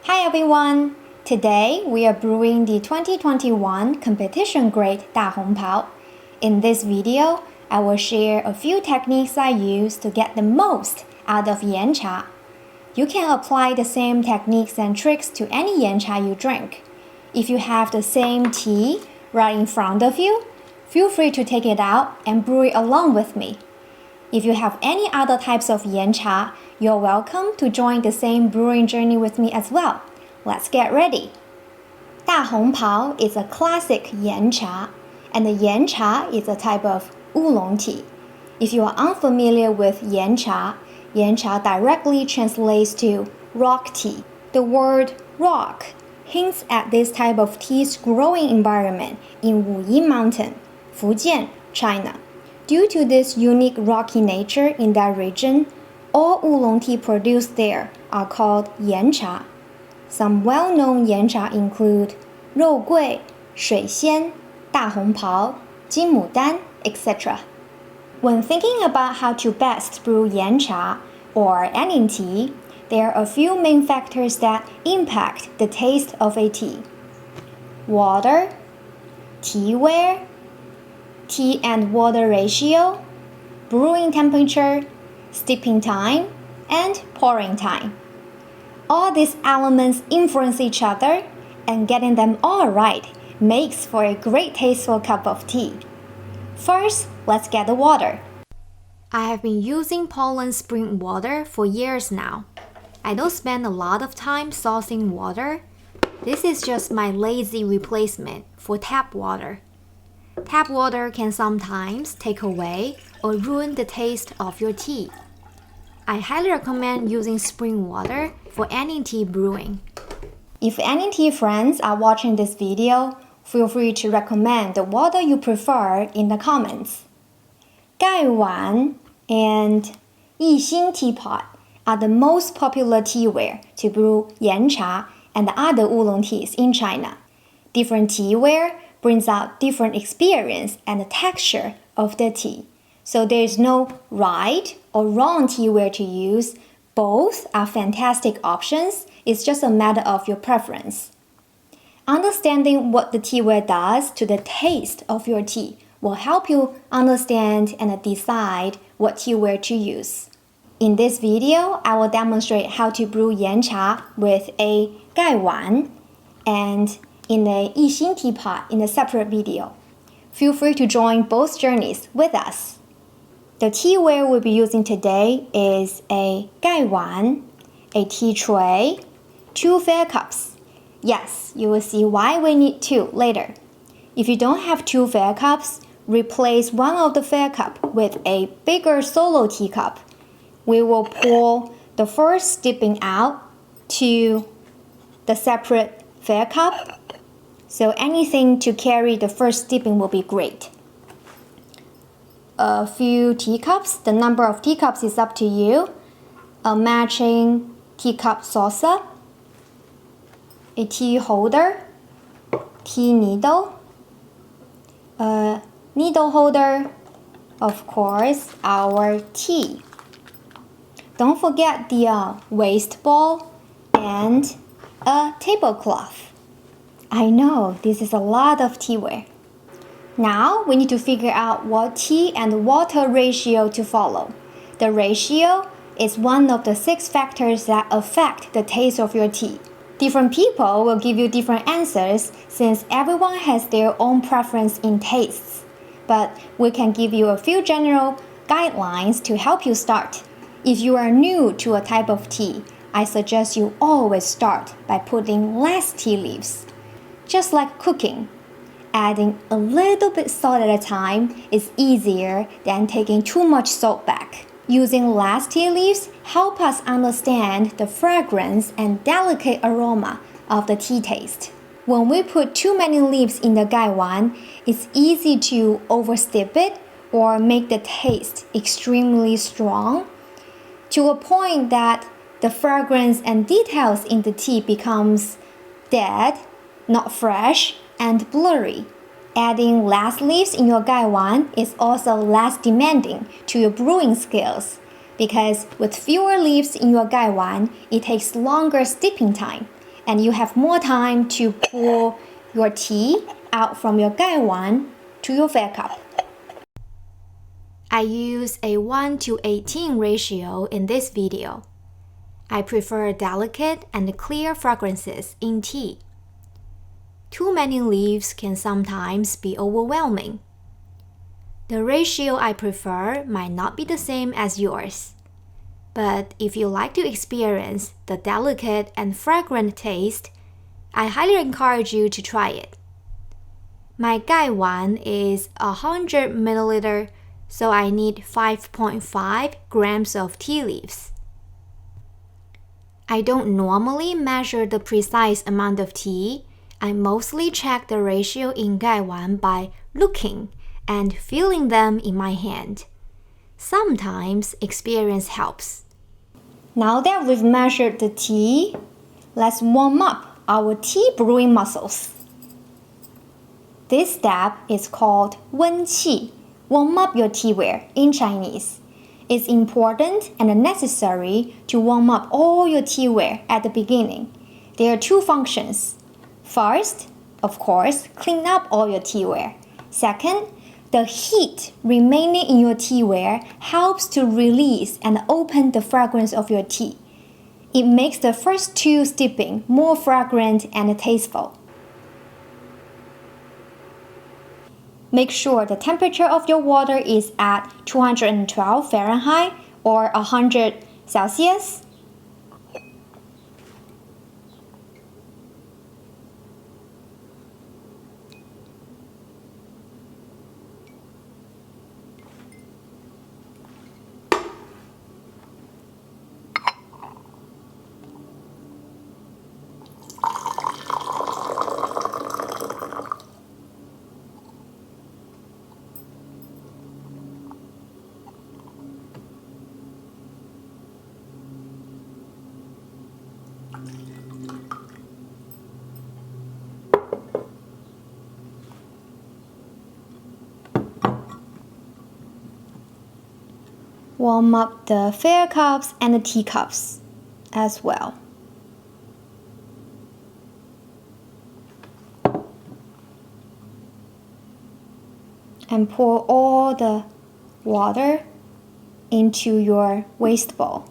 Hi everyone! Today we are brewing the 2021 competition grade 大红袍. In this video, I will share a few techniques I use to get the most out of Yancha. You can apply the same techniques and tricks to any Yancha you drink. If you have the same tea right in front of you, feel free to take it out and brew it along with me. If you have any other types of Yancha, you're welcome to join the same brewing journey with me as well. Let's get ready. 大红袍 is a classic Yancha, and the Yancha is a type of oolong tea. If you are unfamiliar with Yancha, Yancha directly translates to rock tea. The word rock hints at this type of tea's growing environment in Wuyi Mountain, Fujian, China. Due to this unique rocky nature in that region, all oolong tea produced there are called Yancha. Some well-known Yancha include 肉桂, 水仙, 大红袍, 金牡丹, etc. When thinking about how to best brew Yancha or any tea, there are a few main factors that impact the taste of a tea. Water, teaware, tea and water ratio, brewing temperature, steeping time, and pouring time. All these elements influence each other, and getting them all right makes for a great tasteful cup of tea. First, let's get the water. I have been using Poland spring water for years now. I don't spend a lot of time sourcing water. This is just my lazy replacement for tap water. Tap water can sometimes take away or ruin the taste of your tea. I highly recommend using spring water for any tea brewing. If any tea friends are watching this video, feel free to recommend the water you prefer in the comments. Gaiwan and Yixing teapot are the most popular teaware to brew Yancha and other oolong teas in China. Different teaware brings out different experience and texture of the tea. So there is no right or wrong teaware to use. Both are fantastic options. It's just a matter of your preference. Understanding what the teaware does to the taste of your tea will help you understand and decide what teaware to use. In this video, I will demonstrate how to brew Yancha with a Gaiwan and in a Yixing teapot in a separate video. Feel free to join both journeys with us. The teaware we'll be using today is a Gaiwan, a tea tray, 2 fair cups. Yes, you will see why we need 2 later. If you don't have 2 fair cups, replace one of the fair cup with a bigger solo teacup. We will pour the first dipping out to the separate fair cup. So anything to carry the first dipping will be great. A few teacups. The number of teacups is up to you. A matching teacup saucer, a tea holder, tea needle, a needle holder, of course, our tea. Don't forget the waste ball and a tablecloth. I know this is a lot of teaware. Now we need to figure out what tea and water ratio to follow. The ratio is one of the 6 factors that affect the taste of your tea. Different people will give you different answers since everyone has their own preference in tastes. But we can give you a few general guidelines to help you start. If you are new to a type of tea, I suggest you always start by putting less tea leaves. Just like cooking, adding a little bit salt at a time is easier than taking too much salt back. Using less tea leaves help us understand the fragrance and delicate aroma of the tea taste. When we put too many leaves in the Gaiwan, it's easy to overstep it or make the taste extremely strong to a point that the fragrance and details in the tea becomes dead, not fresh, and blurry. Adding less leaves in your Gaiwan is also less demanding to your brewing skills because with fewer leaves in your Gaiwan, it takes longer steeping time and you have more time to pour your tea out from your Gaiwan to your fair cup. I use a 1:18 ratio in this video. I prefer delicate and clear fragrances in tea. Too many leaves can sometimes be overwhelming. The ratio I prefer might not be the same as yours. But if you like to experience the delicate and fragrant taste, I highly encourage you to try it. My Gaiwan is 100 milliliter, so I need 5.5 grams of tea leaves. I don't normally measure the precise amount of tea. I mostly check the ratio in Gaiwan by looking and feeling them in my hand. Sometimes experience helps. Now that we've measured the tea, let's warm up our tea brewing muscles. This step is called 温气, warm up your teaware in Chinese. It's important and necessary to warm up all your teaware at the beginning. There are two functions. First, of course, clean up all your teaware. Second, the heat remaining in your teaware helps to release and open the fragrance of your tea. It makes the first two steeping more fragrant and tasteful. Make sure the temperature of your water is at 212 Fahrenheit or 100 Celsius. Warm up the fair cups and the teacups as well. And pour all the water into your waste bowl.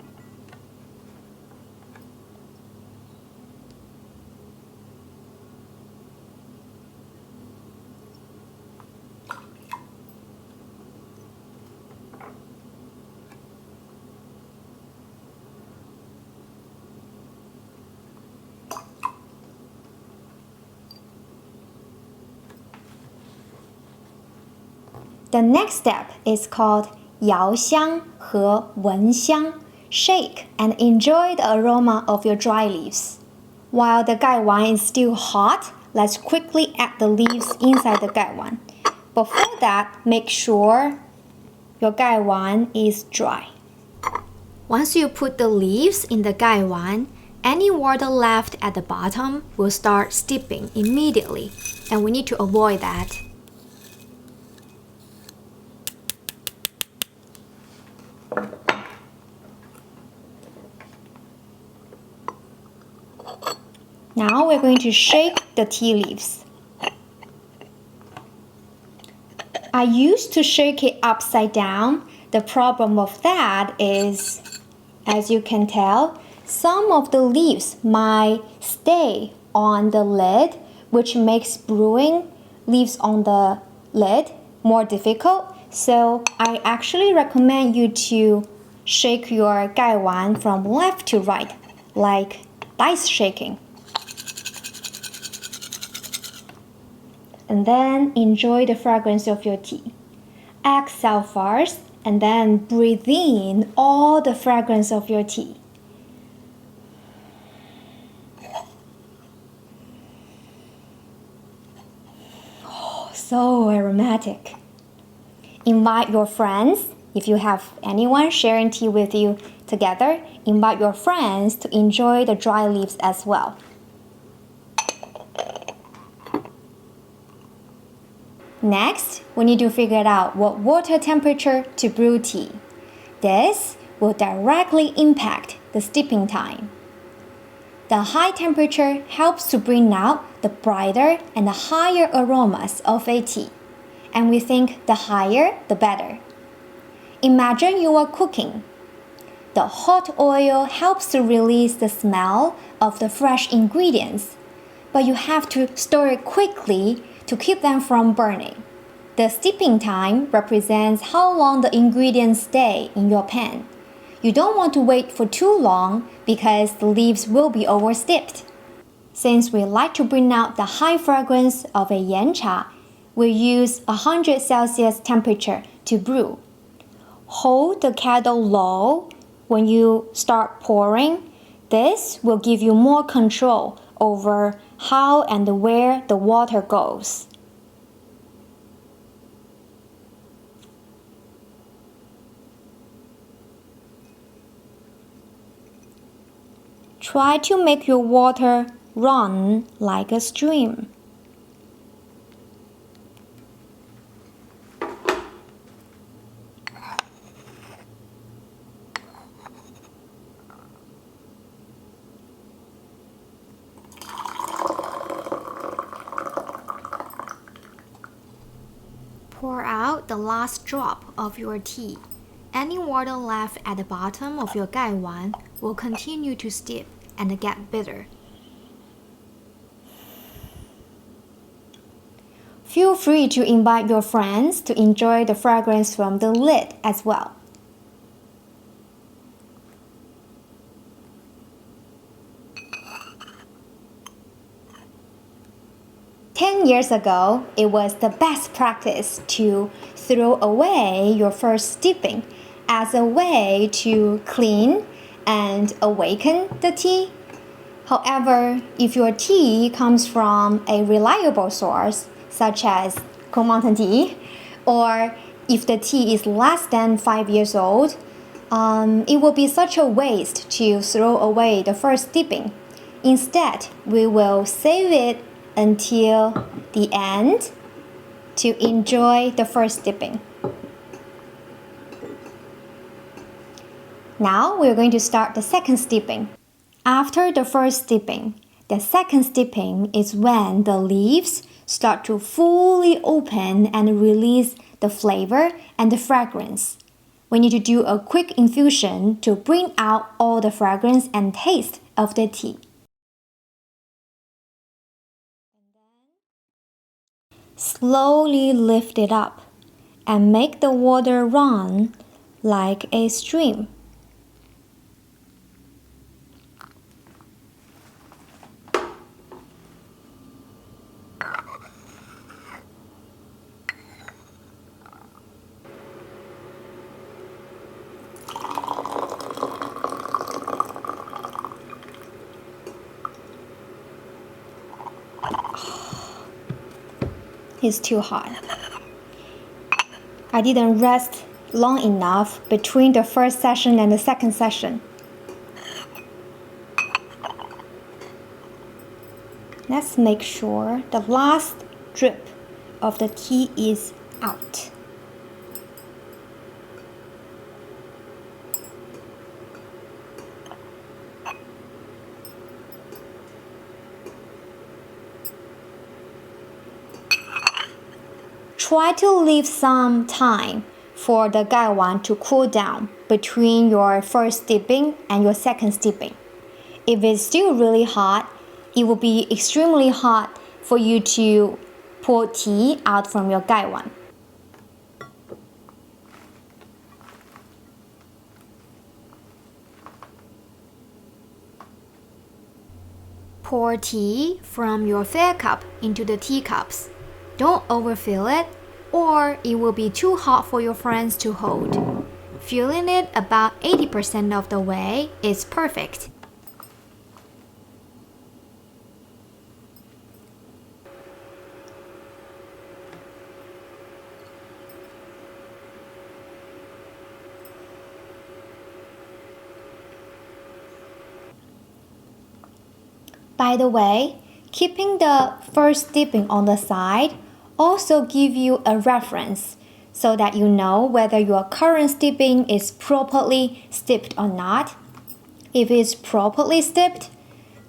The next step is called 摇香和闻香. Shake and enjoy the aroma of your dry leaves. While the Gaiwan is still hot, let's quickly add the leaves inside the Gaiwan. Before that, make sure your Gaiwan is dry. Once you put the leaves in the Gaiwan, any water left at the bottom will start steeping immediately, and we need to avoid that. Now we're going to shake the tea leaves. I used to shake it upside down. The problem of that is, as you can tell, some of the leaves might stay on the lid, which makes brewing leaves on the lid more difficult. So I actually recommend you to shake your Gaiwan from left to right, like dice shaking. And then enjoy the fragrance of your tea. Exhale first, and then breathe in all the fragrance of your tea. Oh, so aromatic. Invite your friends. If you have anyone sharing tea with you together, invite your friends to enjoy the dry leaves as well. Next, we need to figure out what water temperature to brew tea. This will directly impact the steeping time. The The high temperature helps to bring out the brighter and the higher aromas of a tea, and we think the higher the better. Imagine you are cooking. The hot oil helps to release the smell of the fresh ingredients, but you have to stir it quickly to keep them from burning. The steeping time represents how long the ingredients stay in your pan. You don't want to wait for too long because the leaves will be oversteeped. Since we like to bring out the high fragrance of a yancha, we use 100 Celsius temperature to brew. Hold the kettle low when you start pouring. This will give you more control over how and where the water goes. Try to make your water run like a stream. Pour out the last drop of your tea. Any water left at the bottom of your Gaiwan will continue to steep and get bitter. Feel free to invite your friends to enjoy the fragrance from the lid as well. Ten years ago, it was the best practice to throw away your first steeping as a way to clean and awaken the tea. However, if your tea comes from a reliable source, such as Cold Mountain tea, or if the tea is less than 5 years old, it will be such a waste to throw away the first steeping. Instead, we will save it until the end to enjoy the first steeping. Now we're going to start the second steeping. After the first steeping, the second steeping is when the leaves start to fully open and release the flavor and the fragrance. We need to do a quick infusion to bring out all the fragrance and taste of the tea. Slowly lift it up and make the water run like a stream. It's too hot. I didn't rest long enough between the first session and the second session. Let's make sure the last drip of the tea is out. Try to leave some time for the Gaiwan to cool down between your first steeping and your second steeping. If it's still really hot, it will be extremely hot for you to pour tea out from your Gaiwan. Pour tea from your fair cup into the teacups. Don't overfill it, or it will be too hot for your friends to hold. Filling it about 80% of the way is perfect. By the way, keeping the first steeping on the side also give you a reference so that you know whether your current steeping is properly steeped or not. If it's properly steeped,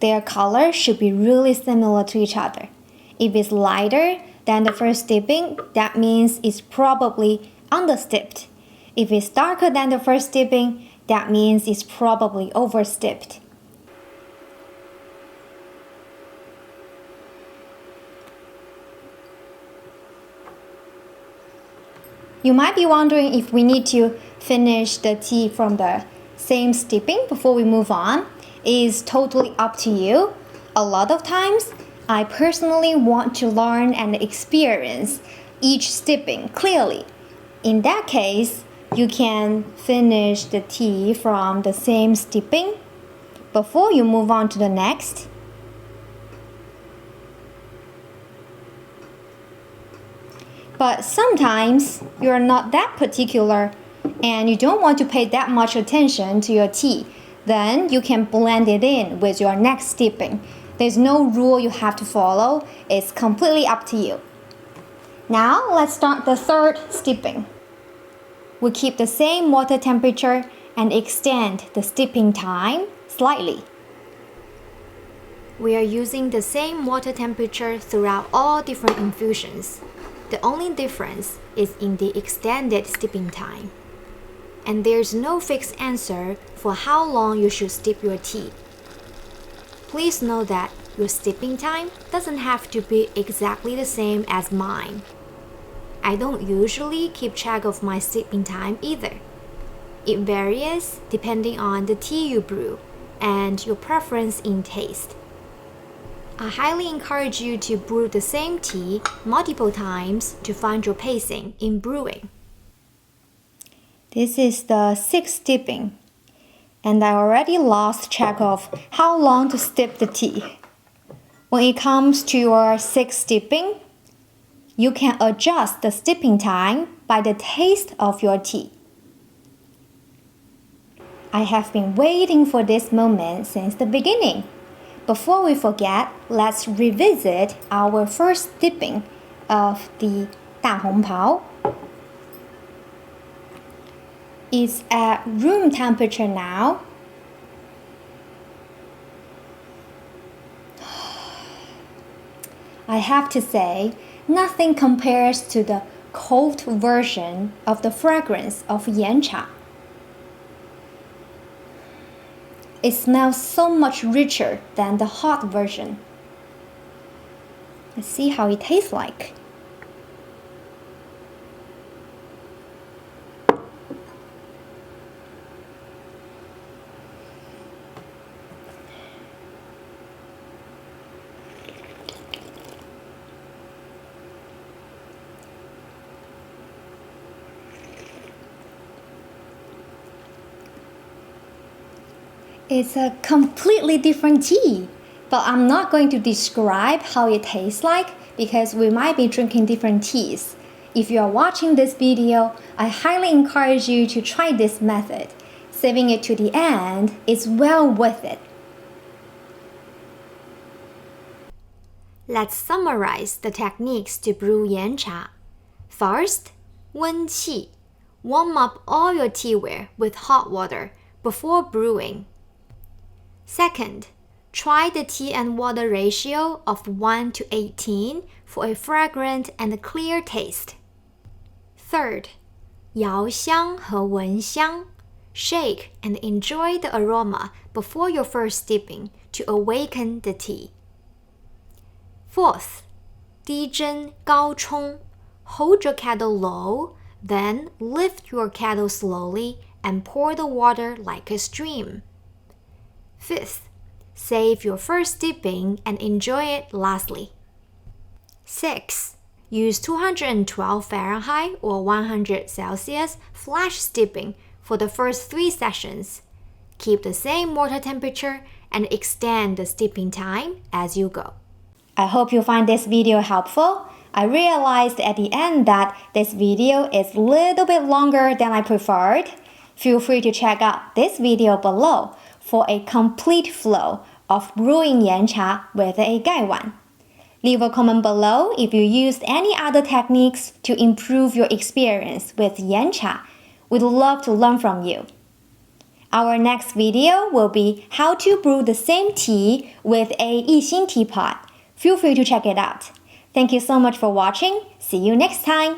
their color should be really similar to each other. If it's lighter than the first steeping, that means it's probably under-steeped. If it's darker than the first steeping, that means it's probably over-steeped. You might be wondering if we need to finish the tea from the same steeping before we move on. It is totally up to you. A lot of times, I personally want to learn and experience each steeping clearly. In that case, you can finish the tea from the same steeping before you move on to the next. But sometimes you're not that particular and you don't want to pay that much attention to your tea. Then you can blend it in with your next steeping. There's no rule you have to follow. It's completely up to you. Now let's start the third steeping. We keep the same water temperature and extend the steeping time slightly. We are using the same water temperature throughout all different infusions. The only difference is in the extended steeping time. And there's no fixed answer for how long you should steep your tea. Please know that your steeping time doesn't have to be exactly the same as mine. I don't usually keep track of my steeping time either. It varies depending on the tea you brew and your preference in taste. I highly encourage you to brew the same tea multiple times to find your pacing in brewing. This is the sixth steeping, and I already lost track of how long to steep the tea. When it comes to your sixth steeping, you can adjust the steeping time by the taste of your tea. I have been waiting for this moment since the beginning. Before we forget, let's revisit our first steeping of the 大红袍. It's at room temperature now. I have to say, nothing compares to the cold version of the fragrance of Yancha. It smells so much richer than the hot version. Let's see how it tastes like. It's a completely different tea, but I'm not going to describe how it tastes like because we might be drinking different teas. If you are watching this video, I highly encourage you to try this method. Saving it to the end is well worth it. Let's summarize the techniques to brew Yancha. First, 温气. Warm up all your teaware with hot water before brewing. Second, try the tea and water ratio of 1 to 18 for a fragrant and clear taste. Third, 摇香和闻香. Shake and enjoy the aroma before your first steeping to awaken the tea. Fourth, 低蒸高冲. Hold your kettle low, then lift your kettle slowly and pour the water like a stream. Fifth, save your first steeping and enjoy it lastly. 6. Use 212 Fahrenheit or 100 Celsius flash steeping for the first 3 sessions. Keep the same water temperature and extend the steeping time as you go. I hope you find this video helpful. I realized at the end that this video is a little bit longer than I preferred. Feel free to check out this video below for a complete flow of brewing Yancha with a Gaiwan. Leave a comment below if you used any other techniques to improve your experience with Yancha. We'd love to learn from you. Our next video will be how to brew the same tea with a 一心 teapot. Feel free to check it out. Thank you so much for watching. See you next time.